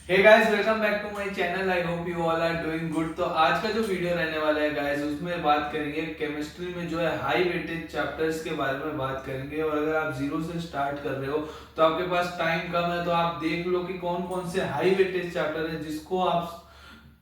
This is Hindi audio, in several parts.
Hey guys, welcome back to my channel. I hope you all are doing good. तो आज का जो वीडियो रहने वाला है गाइस, उसमें बात करेंगे केमिस्ट्री में जो है हाई वेटेज चैप्टर्स के बारे में बात करेंगे। और अगर आप जीरो से स्टार्ट कर रहे हो तो आपके पास टाइम कम है, तो आप देख लो कि कौन कौन से हाई वेटेज चैप्टर है जिसको आप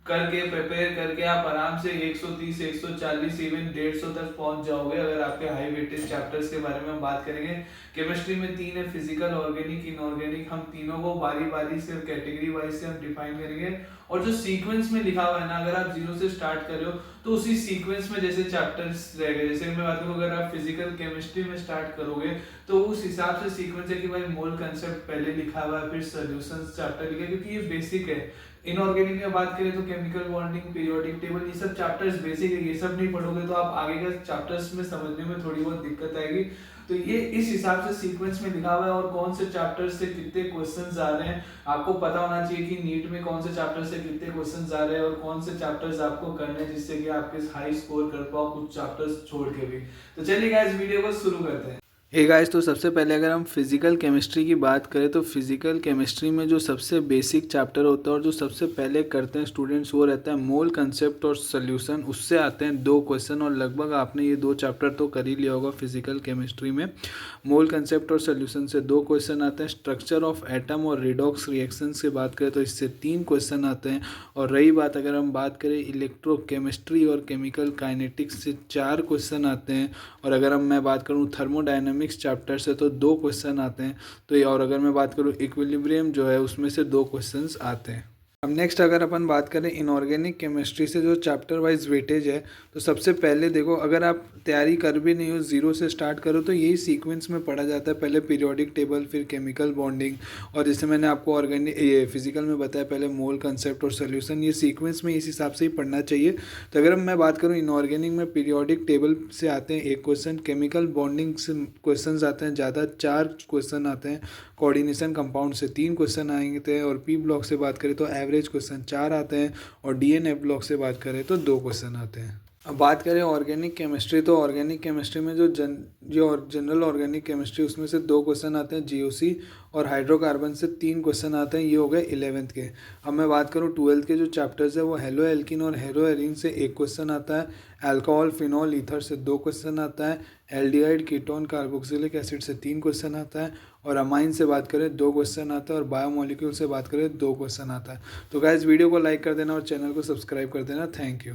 करके प्रिपेयर करके आप आराम से 130 140 इवन 150 तक पहुंच जाओगे। अगर आपके हाई वेटेज चैप्टर्स के बारे में हम बात करेंगे, केमिस्ट्री में तीन है, फिजिकल, ऑर्गेनिक, इनऑर्गेनिक। हम तीनों को बारी बारी से कैटेगरी वाइज से हम डिफाइन करेंगे। और जो सीक्वेंस में लिखा हुआ है ना, अगर आप जीरो से स्टार्ट कर रहे हो तो उसी सीक्वेंस में जैसे चैप्टर्स रहेंगे। जैसे मैं बात करूँ, अगर आप फिजिकल केमिस्ट्री में स्टार्ट करोगे तो उस हिसाब से सीक्वेंस है कि भाई मोल कंसेप्ट पहले लिखा हुआ है, फिर सॉल्यूशंस चैप्टर लिखा है, क्योंकि ये बेसिक है। इनऑर्गेनिक में बात करें तो केमिकल बॉन्डिंग, पीरियोडिक टेबल, ये सब चैप्टर्स बेसिक है। ये सब नहीं पढ़ोगे तो आप आगे के चैप्टर्स में समझने में थोड़ी बहुत दिक्कत आएगी। तो ये इस हिसाब से सीक्वेंस में लिखा हुआ है, और कौन से चैप्टर से कितने क्वेश्चंस आ रहे हैं आपको पता होना चाहिए कि नीट में कौन से चैप्टर से कितने क्वेश्चंस आ रहे हैं और कौन से चैप्टर्स आपको करने हैं जिससे कि आपके हाई स्कोर कर पाओ कुछ चैप्टर्स छोड़ के भी। तो चलिए गाइस, वीडियो को शुरू करते हैं। हे गाइस, तो सबसे पहले अगर हम फिज़िकल केमिस्ट्री की बात करें तो फिज़िकल केमिस्ट्री में जो सबसे बेसिक चैप्टर होता है और जो सबसे पहले करते हैं स्टूडेंट्स, वो रहता है मोल कंसेप्ट और सोल्यूशन। उससे आते हैं दो क्वेश्चन, और लगभग आपने ये दो चैप्टर तो कर ही लिया होगा फिज़िकल केमिस्ट्री में। मोल कंसेप्ट और सोल्यूशन से दो क्वेश्चन आते हैं। स्ट्रक्चर ऑफ एटम और रिडॉक्स रिएक्शंस की बात करें तो इससे तीन क्वेश्चन आते हैं। और रही बात, अगर हम बात करें इलेक्ट्रोकेमिस्ट्री और केमिकल काइनेटिक्स से चार क्वेश्चन आते हैं। और अगर मैं बात करूँ थर्मोडायनामिक्स चैप्टर से तो दो क्वेश्चन आते हैं। तो ये, और अगर मैं बात करूँ इक्विलिब्रियम जो है उसमें से दो क्वेश्चंस आते हैं। अब नेक्स्ट अगर अपन बात करें इनऑर्गेनिक केमिस्ट्री से जो चैप्टर वाइज वेटेज है, तो सबसे पहले देखो, अगर आप तैयारी कर भी नहीं हो, जीरो से स्टार्ट करो, तो यही सीक्वेंस में पढ़ा जाता है। पहले पीरियोडिक टेबल, फिर केमिकल बॉन्डिंग, और जैसे मैंने आपको ऑर्गेनिक ये फिजिकल में बताया पहले मोल कंसेप्ट और सोल्यूशन। ये सीक्वेंस में इस हिसाब से ही पढ़ना चाहिए। तो अगर मैं बात करूँ इनऑर्गेनिक में, पीरियोडिक टेबल से आते हैं एक क्वेश्चन, केमिकल बॉन्डिंग से क्वेश्चन आते हैं ज़्यादा, चार क्वेश्चन आते हैं। कोऑर्डिनेशन कंपाउंड से तीन क्वेश्चन आएंगे, और पी ब्लॉक से बात करें तो एवरेज क्वेश्चन चार आते हैं, और डीएनए ब्लॉक से बात करें तो दो क्वेश्चन आते हैं। अब बात करें ऑर्गेनिक केमिस्ट्री, तो ऑर्गेनिक केमिस्ट्री में जो जनरल ऑर्गेनिक केमिस्ट्री, उसमें से दो क्वेश्चन आते हैं जीओसी, और हाइड्रोकार्बन से तीन क्वेश्चन आते हैं। ये हो गए 11th के। अब मैं बात करूँ 12th के जो चैप्टर्स है, वो हेलो एल्किन और हेलो एरीन से एक क्वेश्चन आता है। अल्कोहल, फिनॉल, ईथर से दो क्वेश्चन आता है। एल्डिहाइड, कीटोन, कार्बोक्सिलिक एसिड से तीन क्वेश्चन आता है। और अमाइन से बात करें दो क्वेश्चन आता है, और बायोमोलिक्यूल से बात करें दो क्वेश्चन आता है। तो गाइस, वीडियो को लाइक कर देना और चैनल को सब्सक्राइब कर देना। Thank you.